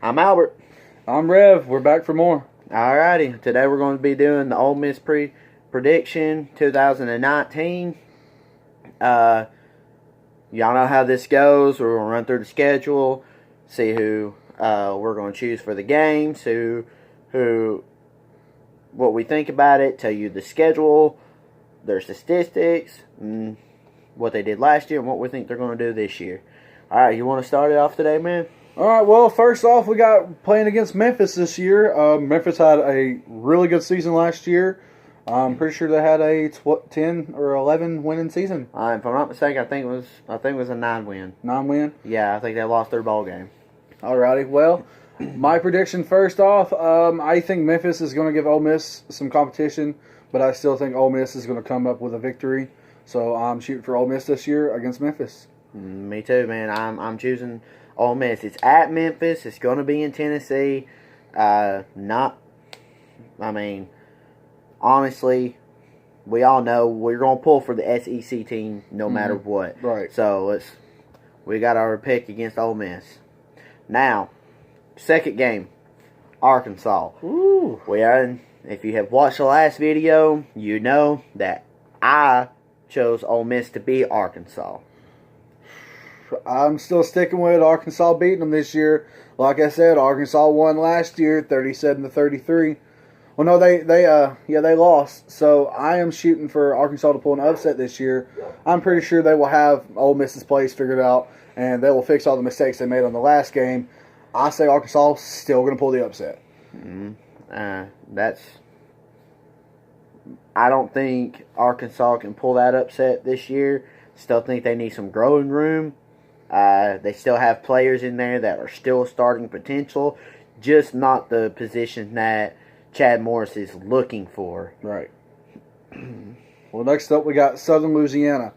I'm Albert. I'm Rev. We're back for more. Alrighty, today we're going to be doing the Ole Miss prediction 2019. Y'all know how this goes. We're going to run through the schedule, see who we're going to choose for the games, what we think about it, tell you the schedule, their statistics, what they did last year, and what we think they're going to do this year. Alright, you want to start it off today, man? All right, well, first off, we got playing against Memphis this year. Memphis had a really good season last year. I'm pretty sure they had a 10 or 11 winning season. If I'm not mistaken, I think it was a 9-win. 9-win? Yeah, I think they lost their ball game. Alrighty, well, my prediction first off, I think Memphis is going to give Ole Miss some competition, but I still think Ole Miss is going to come up with a victory. So I'm shooting for Ole Miss this year against Memphis. Me too, man. I'm choosing Ole Miss. It's at Memphis. It's going to be in Tennessee. Honestly, we all know we're going to pull for the SEC team no matter what. Right. So we got our pick against Ole Miss. Now, second game, Arkansas. Ooh. If you have watched the last video, you know that I chose Ole Miss to beat Arkansas. I'm still sticking with Arkansas beating them this year. Like I said, Arkansas won last year, 37-33. Well, no, they lost. So I am shooting for Arkansas to pull an upset this year. I'm pretty sure they will have Ole Miss's plays figured out, and they will fix all the mistakes they made on the last game. I say Arkansas still going to pull the upset. I don't think Arkansas can pull that upset this year. Still think they need some growing room. They still have players in there that are still starting potential, just not the position that Chad Morris is looking for. Right. Well, next up we got Southern Louisiana.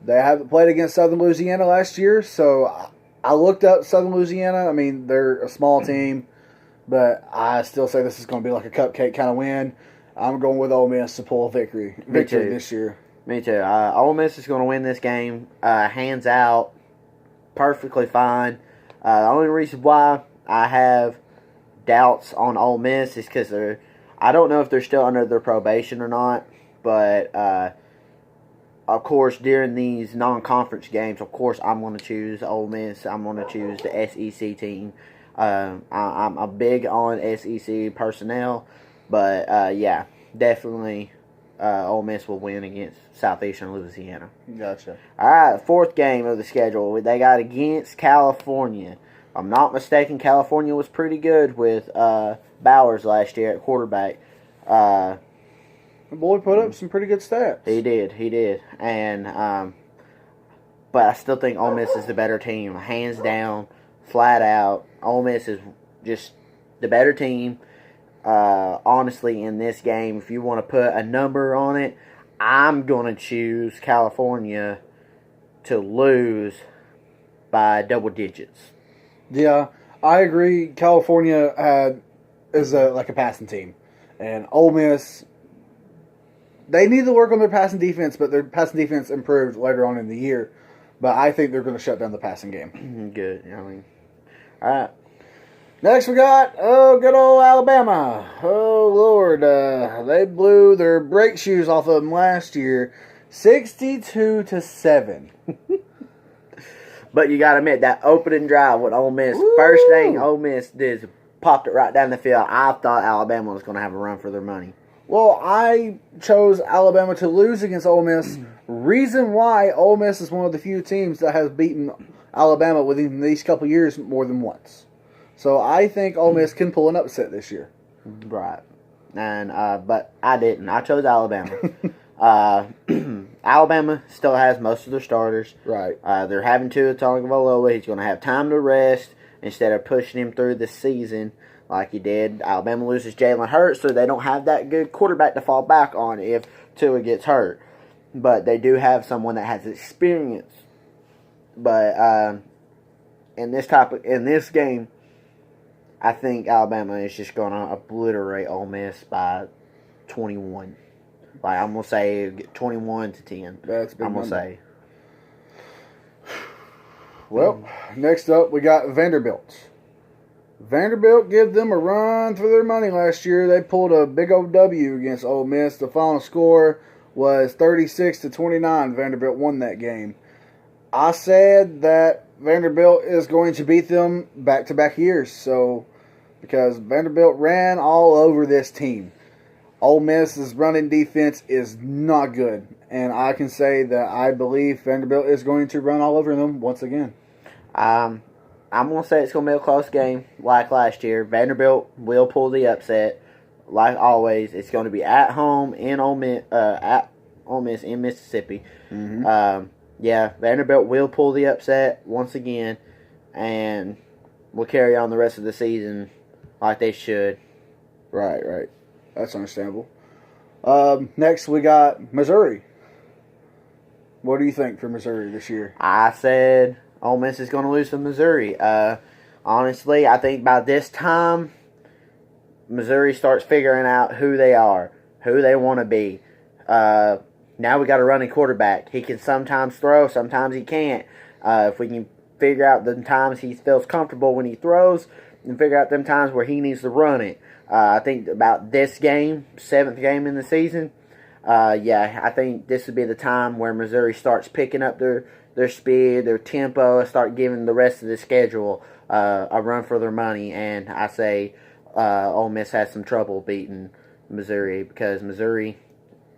They haven't played against Southern Louisiana last year, so I looked up Southern Louisiana. I mean, they're a small team, but I still say this is going to be like a cupcake kind of win. I'm going with Ole Miss to pull a victory this year. Me too. Ole Miss is going to win this game, hands out, perfectly fine. The only reason why I have doubts on Ole Miss is because I don't know if they're still under their probation or not, but of course during these non-conference games, of course I'm going to choose Ole Miss. I'm going to choose the SEC team. I'm big on SEC personnel, but yeah, definitely Ole Miss will win against Southeastern Louisiana. Gotcha. All right, fourth game of the schedule. They got against California. If I'm not mistaken, California was pretty good with Bowers last year at quarterback. The boy put up some pretty good stats. He did. And but I still think Ole Miss is the better team, hands down, flat out. Ole Miss is just the better team. Honestly, in this game, if you want to put a number on it, I'm going to choose California to lose by double digits. Yeah, I agree. California is like a passing team. And Ole Miss, they need to work on their passing defense, but their passing defense improved later on in the year. But I think they're going to shut down the passing game. Good. All right. Next we got, good old Alabama. Oh, Lord. They blew their brake shoes off of them last year, 62-7. But you got to admit, that opening drive with Ole Miss, first thing Ole Miss did is popped it right down the field. I thought Alabama was going to have a run for their money. Well, I chose Alabama to lose against Ole Miss. Reason why Ole Miss is one of the few teams that has beaten Alabama within these couple years more than once. So I think Ole Miss can pull an upset this year. Right. And but I didn't. I chose Alabama. Alabama still has most of their starters. Right. They're having Tua Tagovailoa. He's going to have time to rest instead of pushing him through the season like he did. Alabama loses Jalen Hurts, so they don't have that good quarterback to fall back on if Tua gets hurt. But they do have someone that has experience. But in this game, I think Alabama is just going to obliterate Ole Miss by 21. Like, I'm going to say 21-10. That's big I'm going to number. say. Well, next up we got Vanderbilt. Vanderbilt give them a run for their money last year. They pulled a big old W against Ole Miss. The final score was 36-29. Vanderbilt won that game. I said that Vanderbilt is going to beat them back-to-back years. So, because Vanderbilt ran all over this team. Ole Miss's running defense is not good. And I can say that I believe Vanderbilt is going to run all over them once again. I'm going to say it's going to be a close game like last year. Vanderbilt will pull the upset. Like always, it's going to be at home in Ole Miss in Mississippi. Mm-hmm. Yeah, Vanderbilt will pull the upset once again, and will carry on the rest of the season like they should. Right. That's understandable. Next, we got Missouri. What do you think for Missouri this year? I said Ole Miss is going to lose to Missouri. Honestly, I think by this time, Missouri starts figuring out who they are, who they want to be. Now we got a running quarterback. He can sometimes throw, sometimes he can't. If we can figure out the times he feels comfortable when he throws, and figure out them times where he needs to run it. I think about this game, 7th game in the season, I think this would be the time where Missouri starts picking up their speed, their tempo, and start giving the rest of the schedule a run for their money. And I say Ole Miss has some trouble beating Missouri because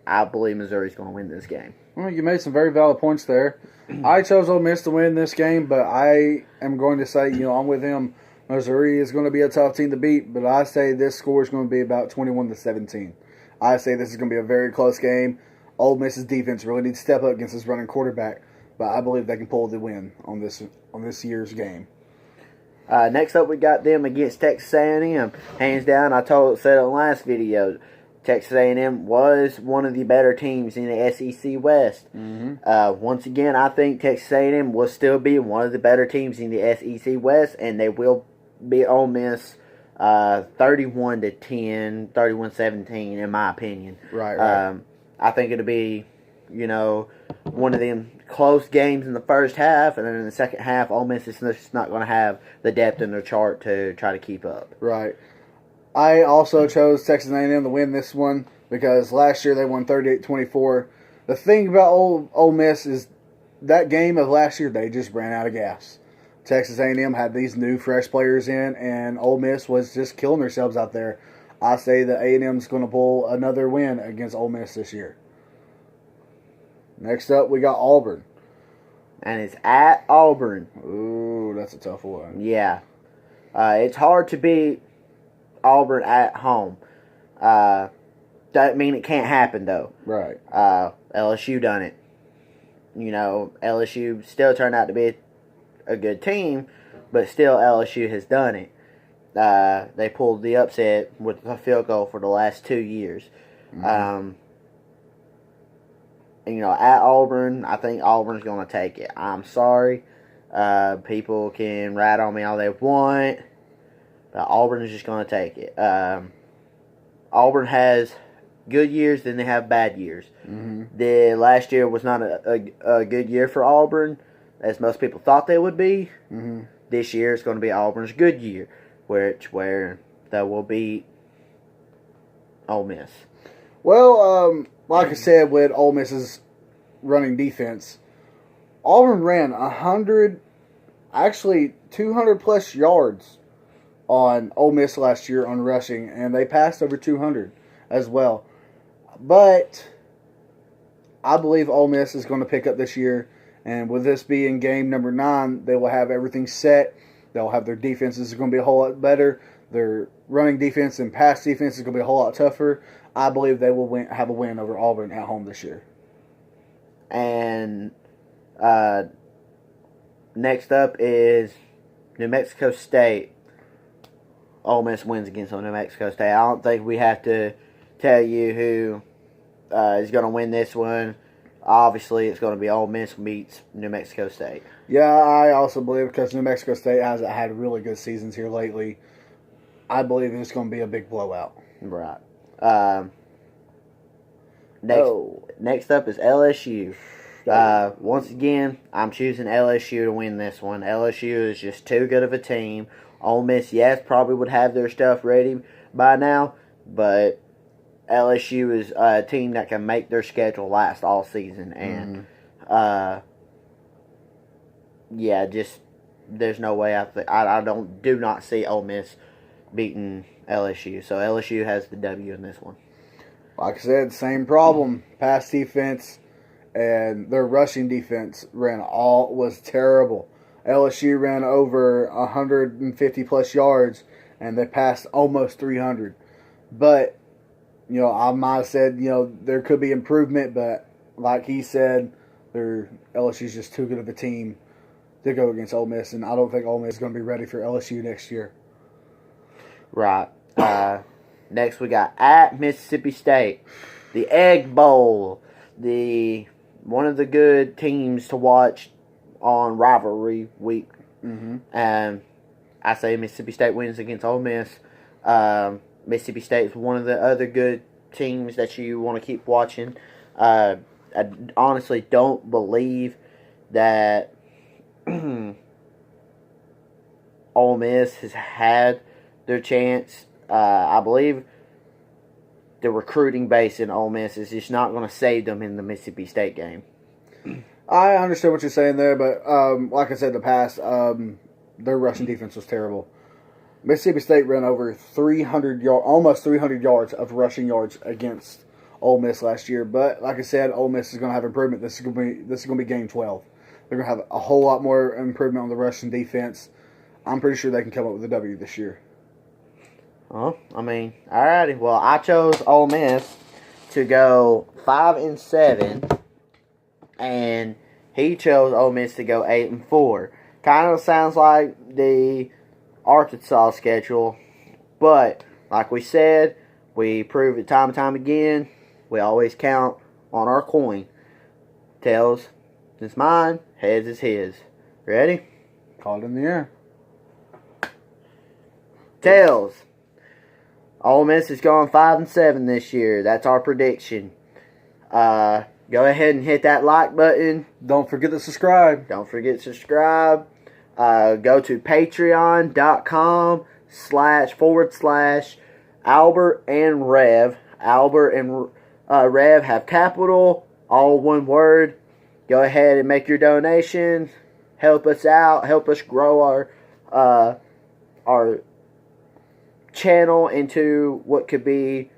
I believe Missouri's going to win this game. Well, you made some very valid points there. I chose Ole Miss to win this game, but I am going to say, I'm with him. Missouri is going to be a tough team to beat, but I say this score is going to be about 21-17. I say this is going to be a very close game. Ole Miss's defense really needs to step up against this running quarterback, but I believe they can pull the win on this year's game. Next up, we got them against Texas A&M. Hands down, I said it in the last video. Texas A&M was one of the better teams in the SEC West. Mm-hmm. Once again, I think Texas A&M will still be one of the better teams in the SEC West, and they will beat Ole Miss 31-10, 31-17, in my opinion. Right. I think it'll be, one of them close games in the first half, and then in the second half, Ole Miss is just not going to have the depth in their chart to try to keep up. Right. I also chose Texas A&M to win this one because last year they won 38-24. The thing about Ole Miss is that game of last year, they just ran out of gas. Texas A&M had these new fresh players in, and Ole Miss was just killing themselves out there. I say that A&M's going to pull another win against Ole Miss this year. Next up, we got Auburn. And it's at Auburn. Ooh, that's a tough one. Yeah. It's hard to beat Auburn at home. Doesn't mean it can't happen, though. Right. LSU done it. LSU still turned out to be a good team, but still LSU has done it. They pulled the upset with a field goal for the last 2 years. Mm-hmm. At Auburn, I think Auburn's going to take it. I'm sorry. People can rat on me all they want, but Auburn is just going to take it. Auburn has good years, then they have bad years. Mm-hmm. The last year was not a good year for Auburn, as most people thought they would be. Mm-hmm. This year is going to be Auburn's good year, where they will beat Ole Miss. Well, like I said, with Ole Miss's running defense, Auburn ran 200 plus yards on Ole Miss last year on rushing, and they passed over 200 as well. But I believe Ole Miss is going to pick up this year, and with this being game number 9, they will have everything set. They'll have their defenses going to be a whole lot better. Their running defense and pass defense is going to be a whole lot tougher. I believe they will have a win over Auburn at home this year. And next up is New Mexico State. Ole Miss wins against New Mexico State. I don't think we have to tell you who is going to win this one. Obviously, it's going to be Ole Miss meets New Mexico State. Yeah, I also believe because New Mexico State hasn't had really good seasons here lately, I believe it's going to be a big blowout. Right. Next up is LSU. Once again, I'm choosing LSU to win this one. LSU is just too good of a team. Ole Miss, yes, probably would have their stuff ready by now, but LSU is a team that can make their schedule last all season. And, yeah, just there's no way I do not see Ole Miss beating LSU. So LSU has the W in this one. Like I said, same problem. Pass defense and their rushing defense was terrible. LSU ran over 150 plus yards and they passed almost 300. But, I might have said, there could be improvement, but like he said, LSU's just too good of a team to go against Ole Miss, and I don't think Ole Miss is going to be ready for LSU next year. Right. Next we got at Mississippi State, the Egg Bowl, one of the good teams to watch on rivalry week. And I say Mississippi State wins against Ole Miss. Mississippi State is one of the other good teams that you want to keep watching. I honestly don't believe that Ole Miss has had their chance. I believe the recruiting base in Ole Miss is just not going to save them in the Mississippi State game. I understand what you're saying there, but like I said in the past, their rushing defense was terrible. Mississippi State ran over almost 300 yards of rushing yards against Ole Miss last year. But like I said, Ole Miss is going to have improvement. This is going to be game 12. They're going to have a whole lot more improvement on the rushing defense. I'm pretty sure they can come up with a W this year. Well, alrighty. Well, I chose Ole Miss to go 5-7, and he chose Ole Miss to go 8-4. Kind of sounds like the Arkansas schedule, but like we said, we prove it time and time again. We always count on our coin. Tails is mine, heads is his. Ready? Call it in the air. Tails. Ole Miss is going 5-7 this year. That's our prediction. Go ahead and hit that like button. Don't forget to subscribe. Go to patreon.com//Albert and Rev. Albert and Rev have capital, all one word. Go ahead and make your donation. Help us out. Help us grow our channel into what could be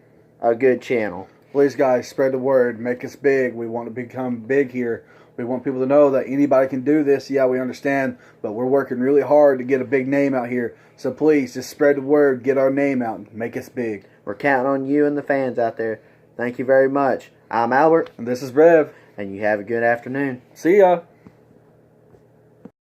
a good channel. Please, guys, spread the word. Make us big. We want to become big here. We want people to know that anybody can do this. Yeah, we understand, but we're working really hard to get a big name out here. So please, just spread the word. Get our name out. And make us big. We're counting on you and the fans out there. Thank you very much. I'm Albert. And this is Rev. And you have a good afternoon. See ya.